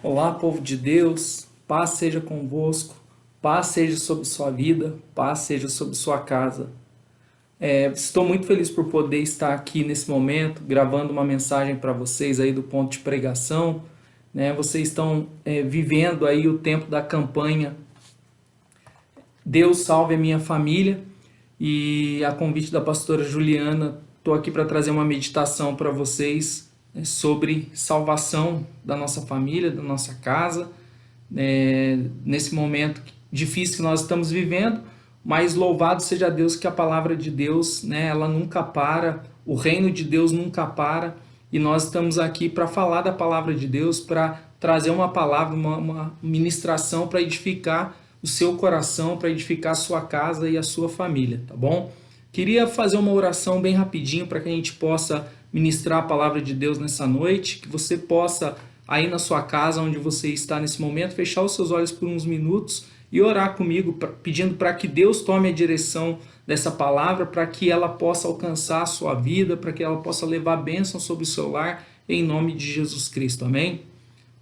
Olá, povo de Deus, paz seja convosco, paz seja sobre sua vida, paz seja sobre sua casa. Estou muito feliz por poder estar aqui nesse momento, gravando uma mensagem para vocês aí do ponto de pregação, né? Vocês estão vivendo aí o tempo da campanha Deus Salve a Minha Família, e a convite da pastora Juliana, estou aqui para trazer uma meditação para vocês sobre salvação da nossa família, da nossa casa, nesse momento difícil que nós estamos vivendo, mas louvado seja Deus que a palavra de Deus, né, ela nunca para, o reino de Deus nunca para, e nós estamos aqui para falar da palavra de Deus, para trazer uma palavra, uma ministração para edificar o seu coração, para edificar a sua casa e a sua família, tá bom? Queria fazer uma oração bem rapidinho para que a gente possa ministrar a palavra de Deus nessa noite, que você possa aí na sua casa, onde você está nesse momento, fechar os seus olhos por uns minutos e orar comigo, pedindo para que Deus tome a direção dessa palavra, para que ela possa alcançar a sua vida, para que ela possa levar bênção sobre o seu lar, em nome de Jesus Cristo, amém?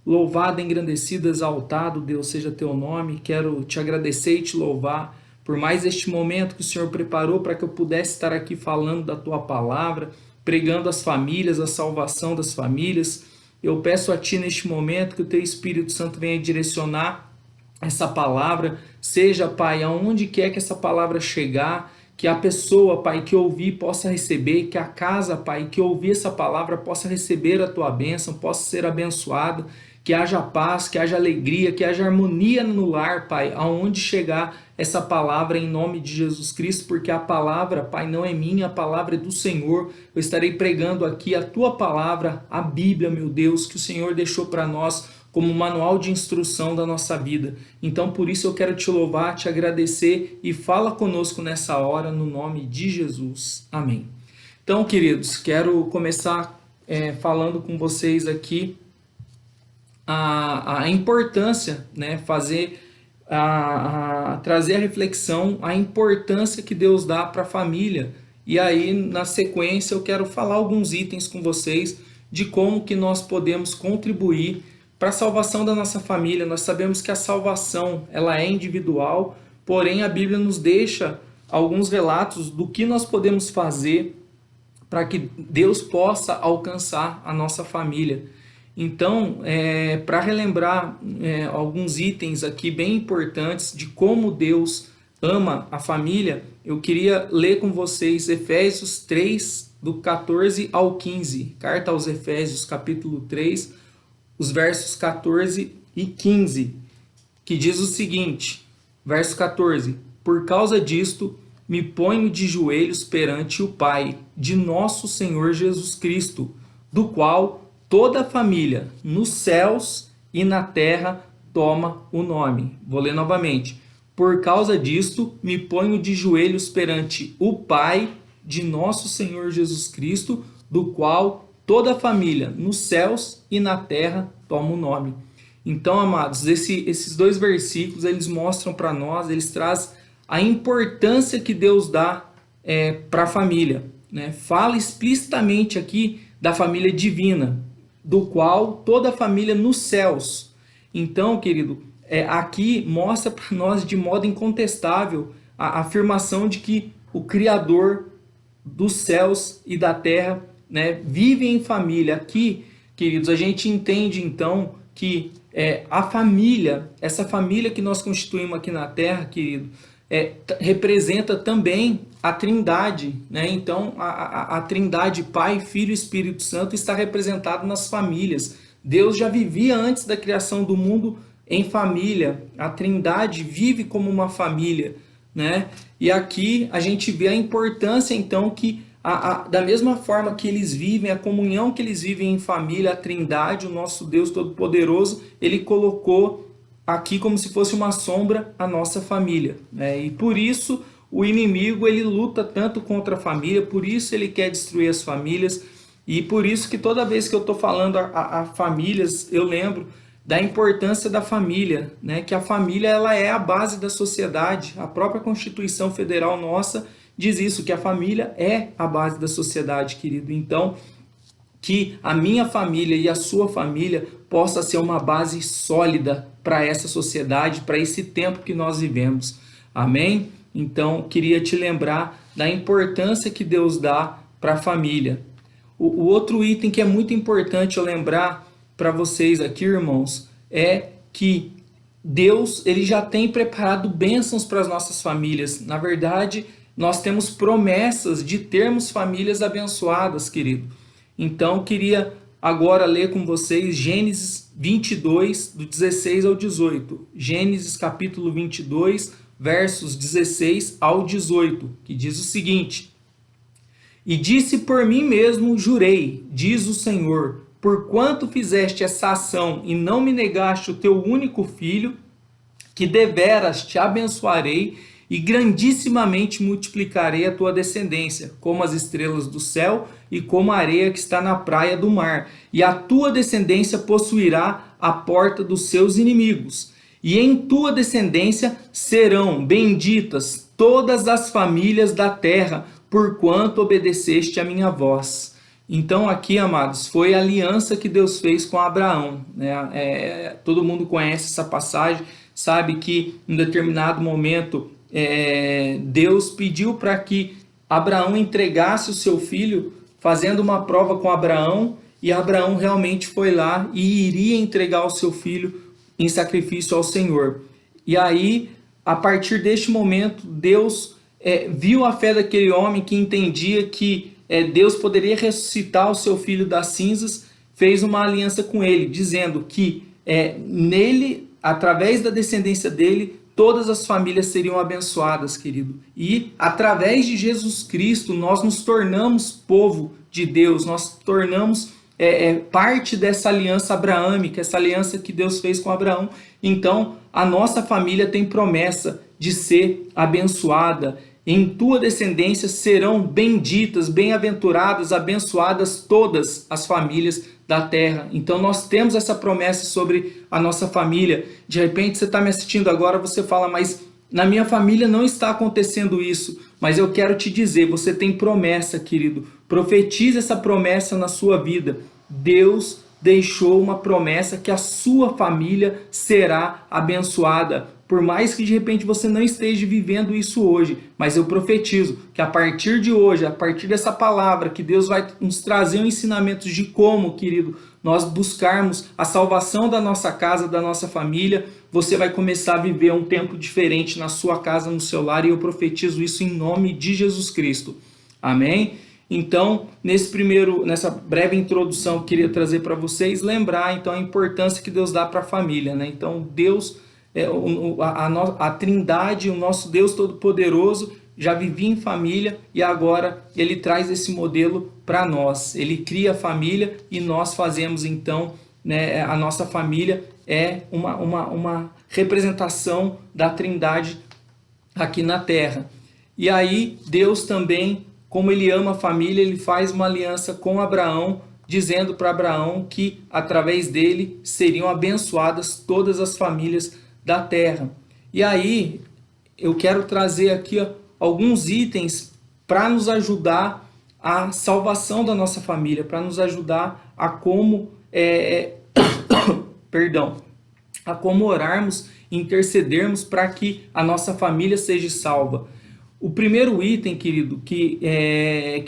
Louvado, engrandecido, exaltado, Deus seja teu nome. Quero te agradecer e te louvar por mais este momento que o Senhor preparou para que eu pudesse estar aqui falando da tua palavra, pregando as famílias, a salvação das famílias. Eu peço a ti neste momento que o teu Espírito Santo venha direcionar essa palavra, seja, Pai, aonde quer que essa palavra chegar, que a pessoa, Pai, que ouvir possa receber, que a casa, Pai, que ouvir essa palavra possa receber a tua bênção, possa ser abençoado, que haja paz, que haja alegria, que haja harmonia no lar, Pai, aonde chegar essa palavra em nome de Jesus Cristo, porque a palavra, Pai, não é minha, a palavra é do Senhor. Eu estarei pregando aqui a tua palavra, a Bíblia, meu Deus, que o Senhor deixou para nós como manual de instrução da nossa vida. Então, por isso eu quero te louvar, te agradecer e fala conosco nessa hora, no nome de Jesus. Amém. Então, queridos, quero começar falando com vocês aqui a importância, né, trazer a reflexão, a importância que Deus dá para a família. E aí, na sequência, eu quero falar alguns itens com vocês de como que nós podemos contribuir para a salvação da nossa família. Nós sabemos que a salvação ela é individual, porém a Bíblia nos deixa alguns relatos do que nós podemos fazer para que Deus possa alcançar a nossa família. Então, para relembrar alguns itens aqui bem importantes de como Deus ama a família, eu queria ler com vocês Efésios 3, do 14 ao 15. Carta aos Efésios, capítulo 3, os versos 14 e 15, que diz o seguinte, verso 14: Por causa disto, me ponho de joelhos perante o Pai de nosso Senhor Jesus Cristo, do qual toda a família, nos céus e na terra, toma o nome. Vou ler novamente. Por causa disto, me ponho de joelhos perante o Pai de nosso Senhor Jesus Cristo, do qual toda a família, nos céus e na terra, toma o nome. Então, amados, esses dois versículos, eles mostram para nós, eles trazem a importância que Deus dá para a família, né? Fala explicitamente aqui da família divina, do qual toda a família nos céus. Então, querido, aqui mostra para nós de modo incontestável a afirmação de que o Criador dos céus e da terra, né, vive em família. Aqui, queridos, a gente entende então que a família, essa família que nós constituímos aqui na terra, querido, representa também a Trindade, né? Então a Trindade, Pai, Filho e Espírito Santo, está representado nas famílias. Deus já vivia antes da criação do mundo em família. A Trindade vive como uma família, né? E aqui a gente vê a importância então que da mesma forma que eles vivem, a comunhão que eles vivem em família, a Trindade, o nosso Deus Todo-Poderoso, ele colocou aqui como se fosse uma sombra a nossa família, né? E por isso o inimigo ele luta tanto contra a família, por isso ele quer destruir as famílias, e por isso que toda vez que eu estou falando a famílias, eu lembro da importância da família, né? Que a família ela é a base da sociedade. A própria Constituição Federal nossa diz isso, que a família é a base da sociedade, querido. Então, que a minha família e a sua família possa ser uma base sólida para essa sociedade, para esse tempo que nós vivemos. Amém? Então, queria te lembrar da importância que Deus dá para a família. O outro item que é muito importante eu lembrar para vocês aqui, irmãos, é que Deus ele já tem preparado bênçãos para as nossas famílias. Na verdade, nós temos promessas de termos famílias abençoadas, querido. Então, queria agora ler com vocês Gênesis 22, do 16 ao 18. Gênesis capítulo 22, versos 16 ao 18, que diz o seguinte: E disse por mim mesmo, jurei, diz o Senhor, porquanto fizeste essa ação e não me negaste o teu único filho, que deveras te abençoarei e grandissimamente multiplicarei a tua descendência, como as estrelas do céu e como a areia que está na praia do mar. E a tua descendência possuirá a porta dos seus inimigos. E em tua descendência serão benditas todas as famílias da terra, porquanto obedeceste a minha voz. Então aqui, amados, foi a aliança que Deus fez com Abraão, né? Todo mundo conhece essa passagem, sabe que em determinado momento Deus pediu para que Abraão entregasse o seu filho, fazendo uma prova com Abraão, e Abraão realmente foi lá e iria entregar o seu filho em sacrifício ao Senhor. E aí, a partir deste momento, Deus viu a fé daquele homem que entendia que Deus poderia ressuscitar o seu filho das cinzas, fez uma aliança com ele, dizendo que nele, através da descendência dele, todas as famílias seriam abençoadas, querido. E através de Jesus Cristo, nós nos tornamos povo de Deus, nós tornamos parte dessa aliança abraâmica, essa aliança que Deus fez com Abraão. Então, a nossa família tem promessa de ser abençoada. Em tua descendência serão benditas, bem-aventuradas, abençoadas todas as famílias da terra. Então nós temos essa promessa sobre a nossa família. De repente você está me assistindo agora, você fala, mas na minha família não está acontecendo isso. Mas eu quero te dizer, você tem promessa, querido. Profetize essa promessa na sua vida. Deus deixou uma promessa que a sua família será abençoada. Por mais que de repente você não esteja vivendo isso hoje, mas eu profetizo que a partir de hoje, a partir dessa palavra, que Deus vai nos trazer um ensinamento de como, querido, nós buscarmos a salvação da nossa casa, da nossa família. Você vai começar a viver um tempo diferente na sua casa, no seu lar, e eu profetizo isso em nome de Jesus Cristo. Amém? Então, nessa breve introdução, eu queria trazer para vocês, lembrar então a importância que Deus dá para a família, né? Então, Deus, a Trindade, o nosso Deus Todo-Poderoso, já vivia em família e agora Ele traz esse modelo para nós. Ele cria a família e nós fazemos então, né, a nossa família é uma representação da Trindade aqui na Terra. E aí Deus também, como Ele ama a família, Ele faz uma aliança com Abraão, dizendo para Abraão que através dele seriam abençoadas todas as famílias da terra. E aí eu quero trazer aqui alguns itens para nos ajudar a salvação da nossa família, para nos ajudar a como a como orarmos, intercedermos para que a nossa família seja salva. O primeiro item, querido, que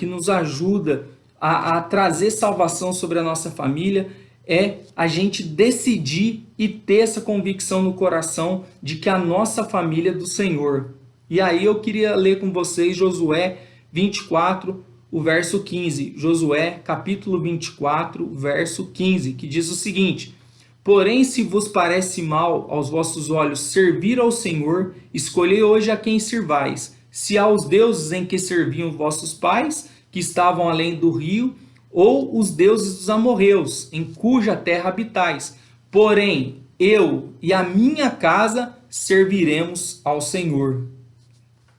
nos ajuda a trazer salvação sobre a nossa família é a gente decidir e ter essa convicção no coração de que a nossa família é do Senhor. E aí eu queria ler com vocês Josué 24, o verso 15. Josué, capítulo 24, verso 15, que diz o seguinte: Porém, se vos parece mal aos vossos olhos servir ao Senhor, escolhei hoje a quem sirvais, se aos deuses em que serviam vossos pais, que estavam além do rio, ou os deuses dos amorreus, em cuja terra habitais. Porém, eu e a minha casa serviremos ao Senhor.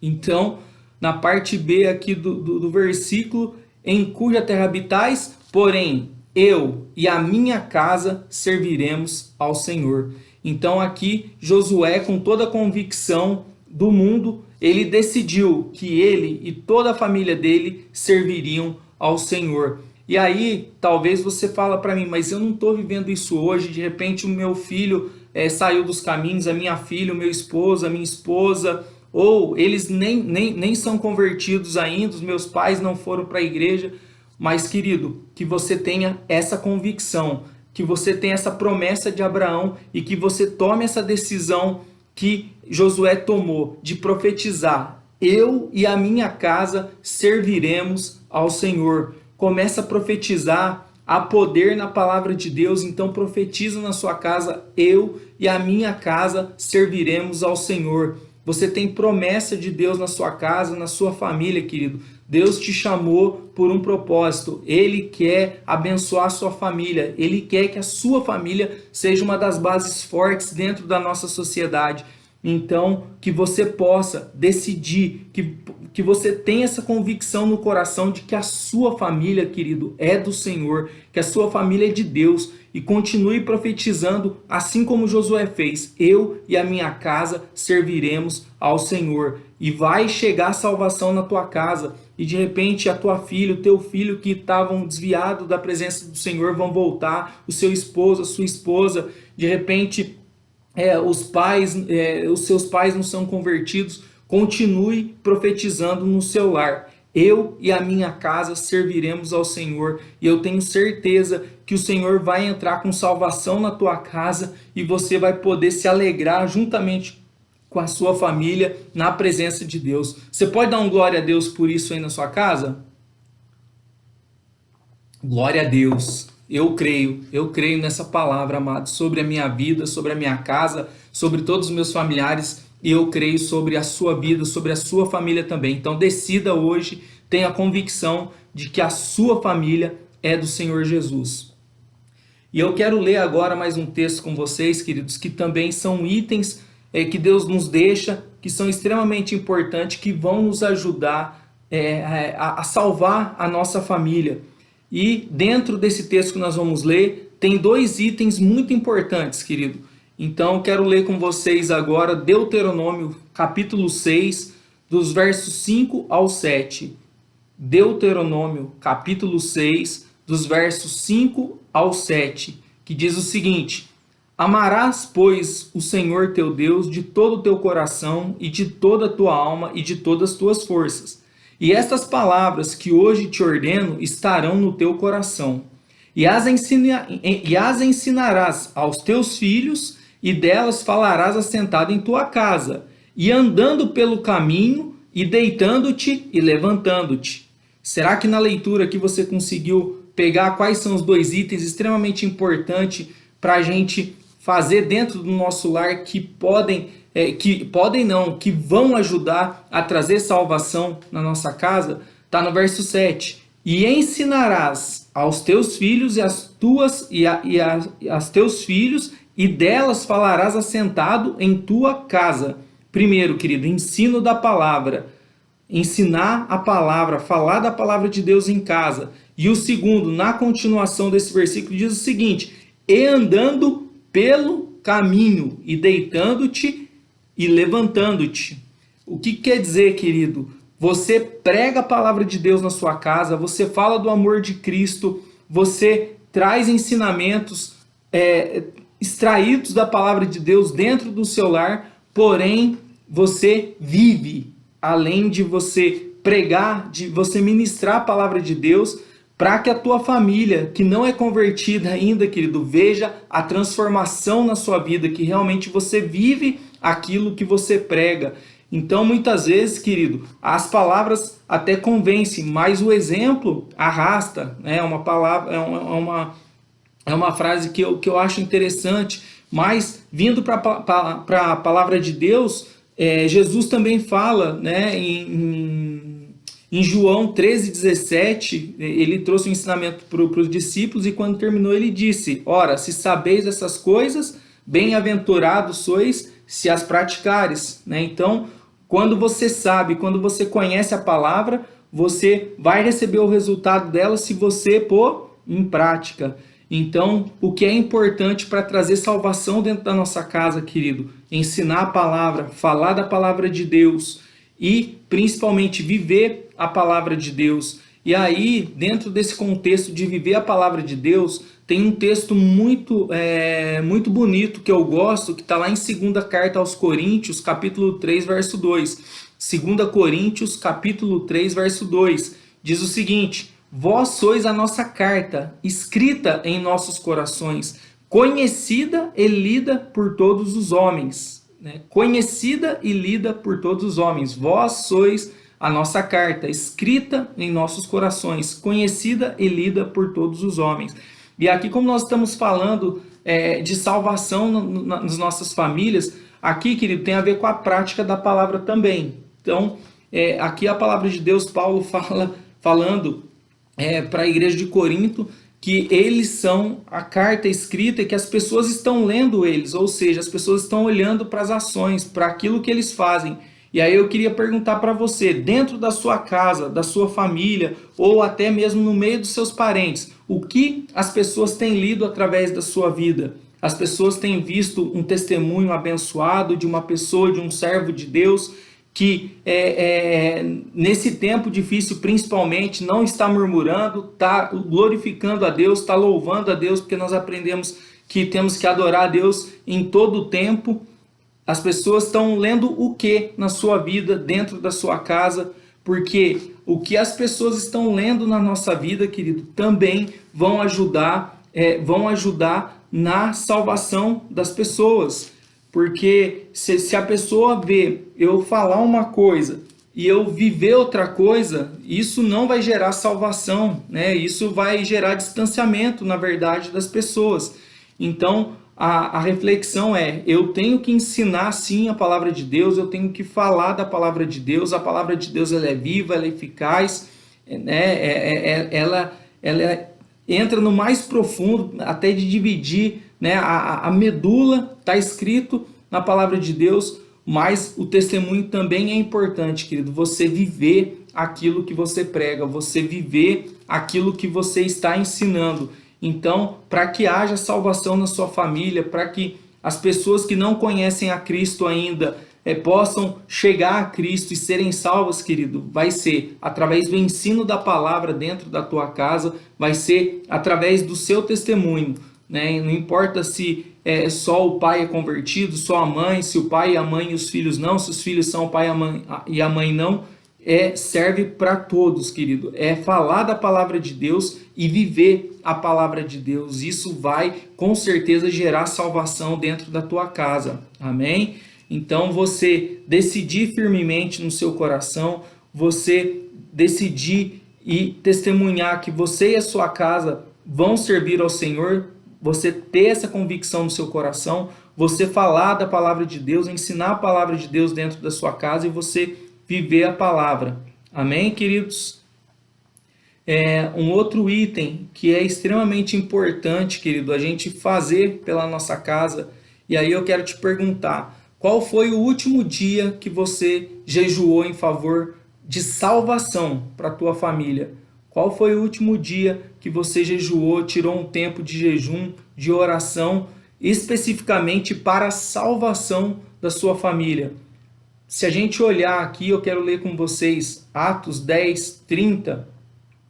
Então, na parte B aqui do versículo, em cuja terra habitais, porém, eu e a minha casa serviremos ao Senhor. Então aqui, Josué, com toda a convicção do mundo, ele decidiu que ele e toda a família dele serviriam ao Senhor. E aí, talvez você fala para mim, mas eu não estou vivendo isso hoje, de repente o meu filho saiu dos caminhos, a minha filha, o meu esposo, a minha esposa, ou eles nem são convertidos ainda, os meus pais não foram para a igreja. Mas, querido, que você tenha essa convicção, que você tenha essa promessa de Abraão e que você tome essa decisão que Josué tomou de profetizar: eu e a minha casa serviremos ao Senhor. Começa a profetizar, há poder na palavra de Deus, então profetiza na sua casa: eu e a minha casa serviremos ao Senhor. Você tem promessa de Deus na sua casa, na sua família, querido. Deus te chamou por um propósito. Ele quer abençoar a sua família. Ele quer que a sua família seja uma das bases fortes dentro da nossa sociedade. Então, que você possa decidir, que você tenha essa convicção no coração de que a sua família, querido, é do Senhor, que a sua família é de Deus, e continue profetizando assim como Josué fez: eu e a minha casa serviremos ao Senhor. E vai chegar salvação na tua casa, e de repente a tua filha, o teu filho que estavam desviados da presença do Senhor vão voltar, o seu esposo, a sua esposa, de repente os seus pais não são convertidos. Continue profetizando no seu lar: eu e a minha casa serviremos ao Senhor. E eu tenho certeza que o Senhor vai entrar com salvação na tua casa e você vai poder se alegrar juntamente com a sua família na presença de Deus. Você pode dar um glória a Deus por isso aí na sua casa? Glória a Deus. Eu creio nessa palavra, amado, sobre a minha vida, sobre a minha casa, sobre todos os meus familiares, e eu creio sobre a sua vida, sobre a sua família também. Então decida hoje, tenha a convicção de que a sua família é do Senhor Jesus. E eu quero ler agora mais um texto com vocês, queridos, que também são itens que Deus nos deixa, que são extremamente importantes, que vão nos ajudar a salvar a nossa família. E dentro desse texto que nós vamos ler, tem dois itens muito importantes, querido. Então, quero ler com vocês agora Deuteronômio, capítulo 6, dos versos 5 ao 7. Deuteronômio, capítulo 6, dos versos 5 ao 7, que diz o seguinte: amarás, pois, o Senhor teu Deus de todo o teu coração e de toda a tua alma e de todas as tuas forças. E estas palavras que hoje te ordeno estarão no teu coração, e as ensinarás aos teus filhos, e delas falarás assentado em tua casa, e andando pelo caminho, e deitando-te e levantando-te. Será que na leitura aqui você conseguiu pegar quais são os dois itens extremamente importantes para a gente fazer dentro do nosso lar, que vão ajudar a trazer salvação na nossa casa? Está no verso 7. E ensinarás aos teus filhos teus filhos, e delas falarás assentado em tua casa. Primeiro, querido, ensino da palavra. Ensinar a palavra, falar da palavra de Deus em casa. E o segundo, na continuação desse versículo, diz o seguinte: e andando pelo caminho, e deitando-te e levantando-te. O que quer dizer, querido? Você prega a palavra de Deus na sua casa, você fala do amor de Cristo, você traz ensinamentos extraídos da palavra de Deus dentro do seu lar, porém você vive, além de você pregar, de você ministrar a palavra de Deus, para que a tua família, que não é convertida ainda, querido, veja a transformação na sua vida, que realmente você vive aquilo que você prega. Então, muitas vezes, querido, as palavras até convencem, mas o exemplo arrasta, né? É uma frase que eu acho interessante, mas vindo para a palavra de Deus, Jesus também fala, né, em João 13,17, ele trouxe um ensinamento para os discípulos, e quando terminou ele disse: ora, se sabeis essas coisas, bem-aventurados sois se as praticares. Né? Então, quando você sabe, quando você conhece a palavra, você vai receber o resultado dela se você pôr em prática. Então, o que é importante para trazer salvação dentro da nossa casa, querido? Ensinar a palavra, falar da palavra de Deus e, principalmente, viver a palavra de Deus. E aí, dentro desse contexto de viver a palavra de Deus, tem um texto muito bonito que eu gosto, que está lá em 2ª Carta aos Coríntios, capítulo 3, verso 2. 2 Coríntios, capítulo 3, verso 2. Diz o seguinte: vós sois a nossa carta, escrita em nossos corações, conhecida e lida por todos os homens. Né? Conhecida e lida por todos os homens. Vós sois a nossa carta, escrita em nossos corações, conhecida e lida por todos os homens. E aqui, como nós estamos falando de salvação nas nossas famílias, aqui, querido, tem a ver com a prática da palavra também. Então, aqui a palavra de Deus, Paulo falando para a igreja de Corinto, que eles são a carta escrita e que as pessoas estão lendo eles, ou seja, as pessoas estão olhando para as ações, para aquilo que eles fazem. E aí eu queria perguntar para você, dentro da sua casa, da sua família, ou até mesmo no meio dos seus parentes, o que as pessoas têm lido através da sua vida? As pessoas têm visto um testemunho abençoado de uma pessoa, de um servo de Deus, que nesse tempo difícil principalmente não está murmurando, está glorificando a Deus, está louvando a Deus, porque nós aprendemos que temos que adorar a Deus em todo o tempo. As pessoas estão lendo o que na sua vida, dentro da sua casa, porque o que as pessoas estão lendo na nossa vida, querido, também vão ajudar na salvação das pessoas. Porque se a pessoa vê eu falar uma coisa e eu viver outra coisa, isso não vai gerar salvação, né? Isso vai gerar distanciamento, na verdade, das pessoas. Então, a reflexão eu tenho que ensinar sim a palavra de Deus, eu tenho que falar da palavra de Deus. A palavra de Deus ela é viva, ela é eficaz, né? Ela entra no mais profundo, até de dividir, né? A medula, está escrito na palavra de Deus, mas o testemunho também é importante, querido. Você viver aquilo que você prega, você viver aquilo que você está ensinando. Então, para que haja salvação na sua família, para que as pessoas que não conhecem a Cristo ainda possam chegar a Cristo e serem salvas, querido, vai ser através do ensino da palavra dentro da tua casa, vai ser através do seu testemunho, né? Não importa se só o pai é convertido, só a mãe, se o pai, a mãe e os filhos não, se os filhos são o pai e a mãe não, serve para todos, querido. É falar da palavra de Deus e viver a palavra de Deus. Isso vai, com certeza, gerar salvação dentro da tua casa. Amém? Então, você decidir firmemente no seu coração, você decidir e testemunhar que você e a sua casa vão servir ao Senhor, você ter essa convicção no seu coração, você falar da palavra de Deus, ensinar a palavra de Deus dentro da sua casa e você viver a palavra. Amém, queridos? Um outro item que é extremamente importante, querido, a gente fazer pela nossa casa, e aí eu quero te perguntar, qual foi o último dia que você jejuou em favor de salvação para a tua família? Qual foi o último dia que você jejuou, tirou um tempo de jejum, de oração, especificamente para a salvação da sua família? Se a gente olhar aqui, eu quero ler com vocês Atos 10, 30,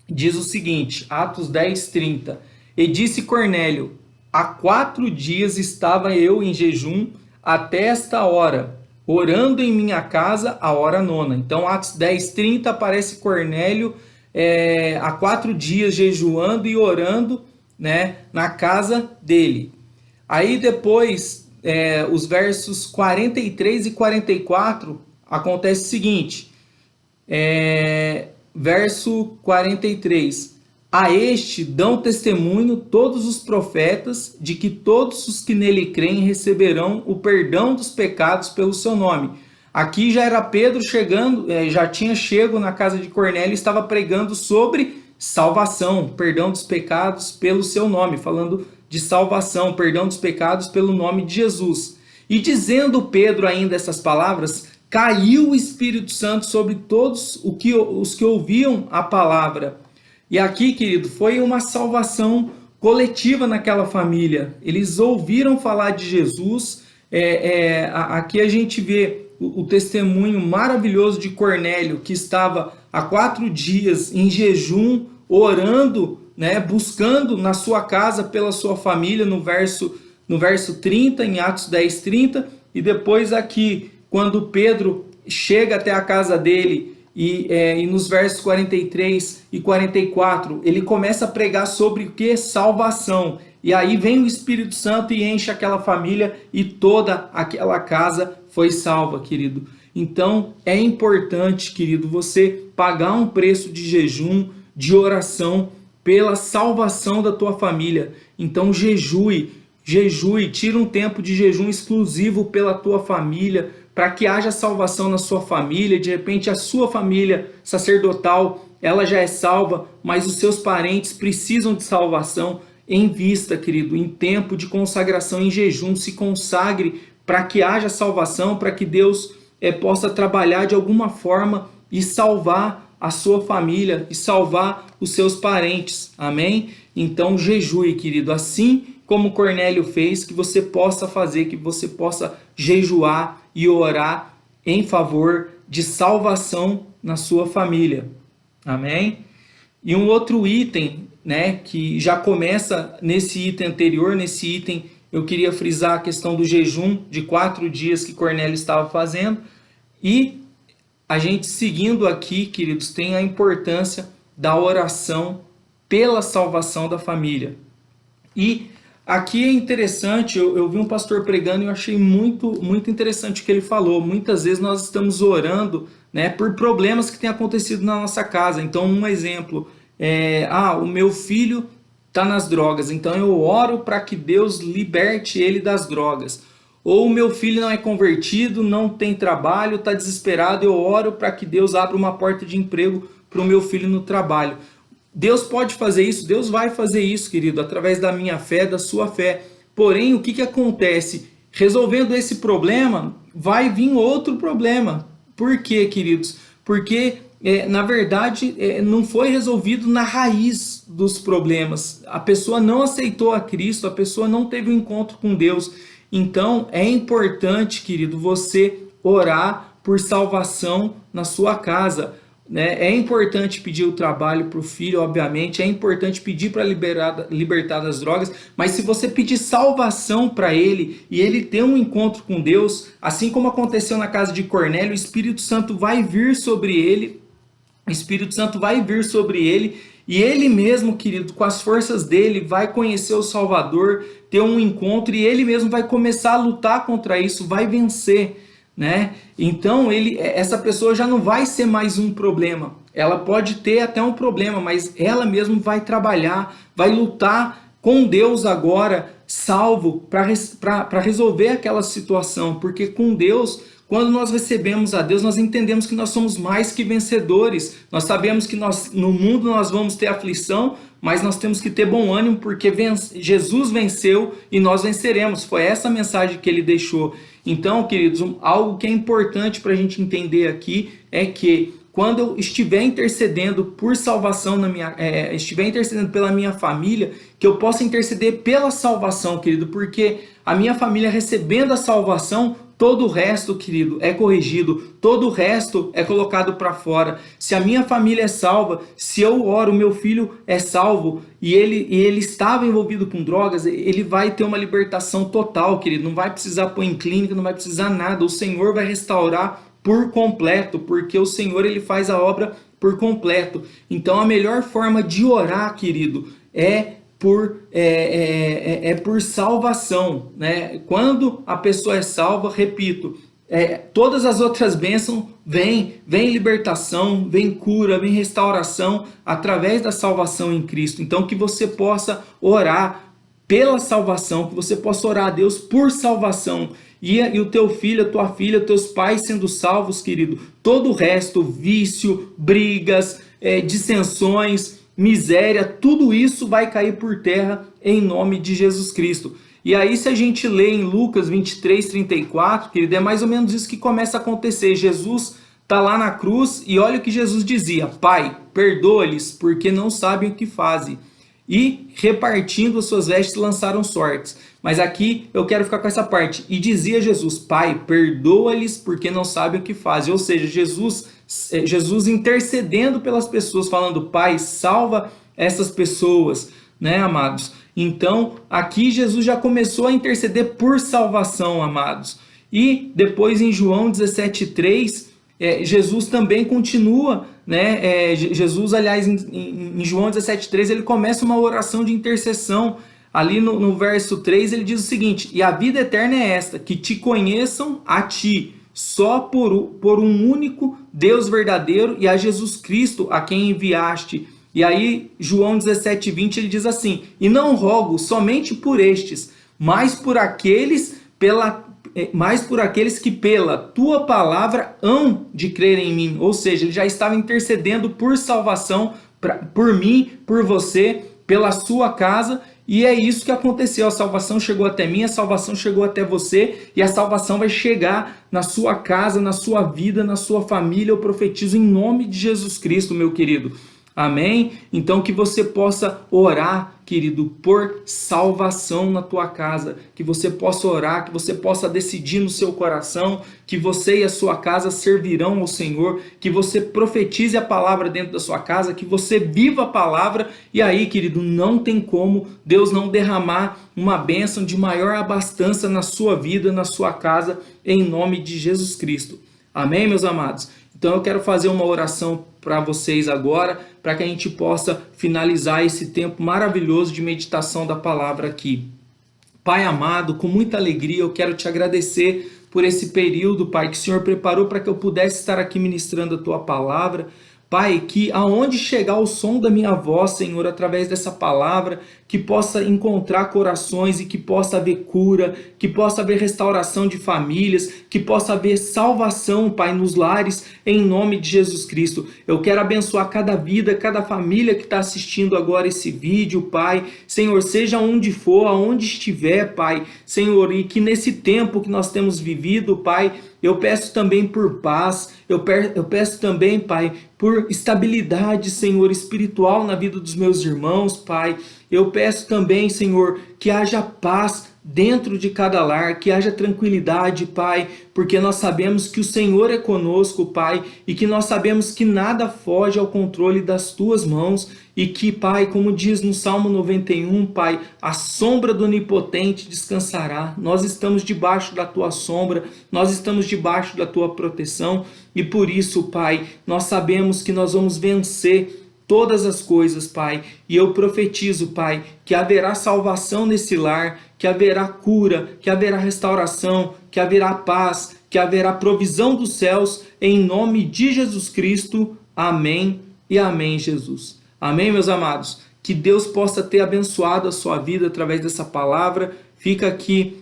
diz o seguinte, Atos 10, 30. E disse Cornélio, há 4 dias estava eu em jejum até esta hora, orando em minha casa a hora 9. Então, Atos 10, 30, aparece Cornélio há 4 dias jejuando e orando, né, na casa dele. Aí depois, os versos 43 e 44, acontece o seguinte, verso 43, a este dão testemunho todos os profetas de que todos os que nele creem receberão o perdão dos pecados pelo seu nome. Aqui já era Pedro chegando, já tinha chego na casa de Cornélio e estava pregando sobre salvação, perdão dos pecados pelo seu nome, falando de salvação, perdão dos pecados pelo nome de Jesus. E dizendo Pedro ainda essas palavras, caiu o Espírito Santo sobre todos os que ouviam a palavra. E aqui, querido, foi uma salvação coletiva naquela família. Eles ouviram falar de Jesus. Aqui a gente vê o testemunho maravilhoso de Cornélio, que estava há 4 dias em jejum, orando, né, buscando na sua casa pela sua família, no verso 30, em Atos 10, 30, e depois aqui, quando Pedro chega até a casa dele, e nos versos 43 e 44, ele começa a pregar sobre o que? Salvação. E aí vem o Espírito Santo e enche aquela família e toda aquela casa foi salva, querido. Então é importante, querido, você pagar um preço de jejum, de oração, pela salvação da tua família. Então jejue, tira um tempo de jejum exclusivo pela tua família, para que haja salvação na sua família. De repente a sua família sacerdotal, ela já é salva, mas os seus parentes precisam de salvação. Em vista, querido, em tempo de consagração, em jejum, se consagre para que haja salvação, para que Deus possa trabalhar de alguma forma e salvar a sua família e salvar os seus parentes. Amém? Então jejue, querido, assim como Cornélio fez, que você possa fazer, que você possa jejuar e orar em favor de salvação na sua família. Amém? E um outro item, né, que já começa nesse item anterior, nesse item eu queria frisar a questão do jejum de 4 dias que Cornélio estava fazendo. E a gente seguindo aqui, queridos, tem a importância da oração pela salvação da família. E aqui é interessante, eu vi um pastor pregando e eu achei muito interessante o que ele falou. Muitas vezes nós estamos orando, né, por problemas que têm acontecido na nossa casa. Então, um exemplo, o meu filho está nas drogas, então eu oro para que Deus liberte ele das drogas. Ou o meu filho não é convertido, não tem trabalho, está desesperado, eu oro para que Deus abra uma porta de emprego para o meu filho no trabalho. Deus pode fazer isso, Deus vai fazer isso, querido, através da minha fé, da sua fé. Porém, o que acontece? Resolvendo esse problema, vai vir outro problema. Por quê, queridos? Porque, na verdade, não foi resolvido na raiz dos problemas. A pessoa não aceitou a Cristo, a pessoa não teve um encontro com Deus. Então, é importante, querido, você orar por salvação na sua casa. É importante pedir o trabalho para o filho, obviamente, é importante pedir para libertar das drogas, mas se você pedir salvação para ele e ele ter um encontro com Deus, assim como aconteceu na casa de Cornélio, o Espírito Santo vai vir sobre ele, e ele mesmo, querido, com as forças dele, vai conhecer o Salvador, ter um encontro, e ele mesmo vai começar a lutar contra isso, vai vencer, né? Então essa pessoa já não vai ser mais um problema. Ela pode ter até um problema, mas ela mesma vai trabalhar, vai lutar com Deus agora, salvo, para resolver aquela situação. Porque com Deus, quando nós recebemos a Deus, nós entendemos que nós somos mais que vencedores. Nós sabemos que no mundo nós vamos ter aflição, mas nós temos que ter bom ânimo, porque Jesus venceu e nós venceremos. Foi essa a mensagem que ele deixou. Então, queridos, algo que é importante para a gente entender aqui é que quando eu estiver intercedendo por salvação, estiver intercedendo pela minha família, que eu possa interceder pela salvação, querido, porque a minha família recebendo a salvação, todo o resto, querido, é corrigido, todo o resto é colocado para fora. Se a minha família é salva, se eu oro, meu filho é salvo e ele estava envolvido com drogas, ele vai ter uma libertação total, querido. Não vai precisar pôr em clínica, não vai precisar nada. O Senhor vai restaurar por completo, porque o Senhor ele faz a obra por completo. Então a melhor forma de orar, querido, é por salvação, né? Quando a pessoa é salva, repito, todas as outras bênçãos vem libertação, vem cura, vem restauração através da salvação em Cristo. Então que você possa orar pela salvação, que você possa orar a Deus por salvação. E o teu filho, a tua filha, teus pais sendo salvos, querido, todo o resto, vício, brigas, dissensões, miséria, tudo isso vai cair por terra em nome de Jesus Cristo. E aí, se a gente lê em Lucas 23, 34, querido, é mais ou menos isso que começa a acontecer. Jesus está lá na cruz e olha o que Jesus dizia: Pai, perdoa-lhes, porque não sabem o que fazem. e repartindo as suas vestes lançaram sortes. Mas aqui eu quero ficar com essa parte. E dizia Jesus: Pai, perdoa-lhes porque não sabem o que fazem. Ou seja, Jesus intercedendo pelas pessoas, falando: Pai, salva essas pessoas, né, amados? Então, aqui Jesus já começou a interceder por salvação, amados. E depois em João 17,3, Jesus também continua, né? Jesus, aliás, em João 17,3, ele começa uma oração de intercessão. Ali no verso 3, ele diz o seguinte: E a vida eterna é esta, que te conheçam a ti, só por um único Deus verdadeiro, e a Jesus Cristo, a quem enviaste. E aí, João 17,20, ele diz assim: E não rogo somente por estes, mas por aqueles que pela tua palavra hão de crer em mim. Ou seja, ele já estava intercedendo por salvação, por mim, por você, pela sua casa. E é isso que aconteceu. A salvação chegou até mim, a salvação chegou até você, e a salvação vai chegar na sua casa, na sua vida, na sua família. Eu profetizo em nome de Jesus Cristo, meu querido. Amém? Então que você possa orar, querido, por salvação na tua casa, que você possa orar, que você possa decidir no seu coração que você e a sua casa servirão ao Senhor, que você profetize a palavra dentro da sua casa, que você viva a palavra, e aí, querido, não tem como Deus não derramar uma bênção de maior abastança na sua vida, na sua casa, em nome de Jesus Cristo. Amém, meus amados? Então eu quero fazer uma oração para vocês agora, para que a gente possa finalizar esse tempo maravilhoso de meditação da palavra aqui. Pai amado, com muita alegria eu quero te agradecer por esse período, Pai, que o Senhor preparou para que eu pudesse estar aqui ministrando a tua palavra. Pai, que aonde chegar o som da minha voz, Senhor, através dessa palavra, que possa encontrar corações e que possa haver cura, que possa haver restauração de famílias, que possa haver salvação, Pai, nos lares, em nome de Jesus Cristo. Eu quero abençoar cada vida, cada família que está assistindo agora esse vídeo, Pai. Senhor, seja onde for, aonde estiver, Pai. Senhor, e que nesse tempo que nós temos vivido, Pai, eu peço também por paz, eu peço também, Pai, por estabilidade, Senhor, espiritual na vida dos meus irmãos, Pai. Eu peço também, Senhor, que haja paz dentro de cada lar, que haja tranquilidade, Pai, porque nós sabemos que o Senhor é conosco, Pai, e que nós sabemos que nada foge ao controle das tuas mãos, e que, Pai, como diz no Salmo 91, Pai, a sombra do Onipotente descansará. Nós estamos debaixo da tua sombra, nós estamos debaixo da tua proteção, e por isso, Pai, nós sabemos que nós vamos vencer todas as coisas, Pai, e eu profetizo, Pai, que haverá salvação nesse lar, que haverá cura, que haverá restauração, que haverá paz, que haverá provisão dos céus, em nome de Jesus Cristo. Amém e amém, Jesus. Amém, meus amados? Que Deus possa ter abençoado a sua vida através dessa palavra. Fica aqui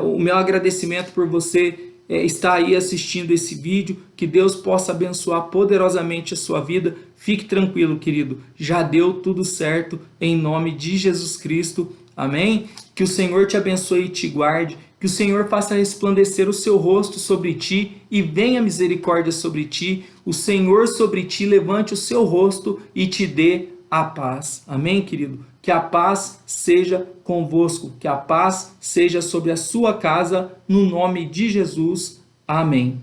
o meu agradecimento por você estar aí assistindo esse vídeo. Que Deus possa abençoar poderosamente a sua vida. Fique tranquilo, querido. Já deu tudo certo em nome de Jesus Cristo. Amém? Que o Senhor te abençoe e te guarde. Que o Senhor faça resplandecer o seu rosto sobre ti e venha misericórdia sobre ti. O Senhor sobre ti levante o seu rosto e te dê a paz. Amém, querido? Que a paz seja convosco. Que a paz seja sobre a sua casa, no nome de Jesus. Amém.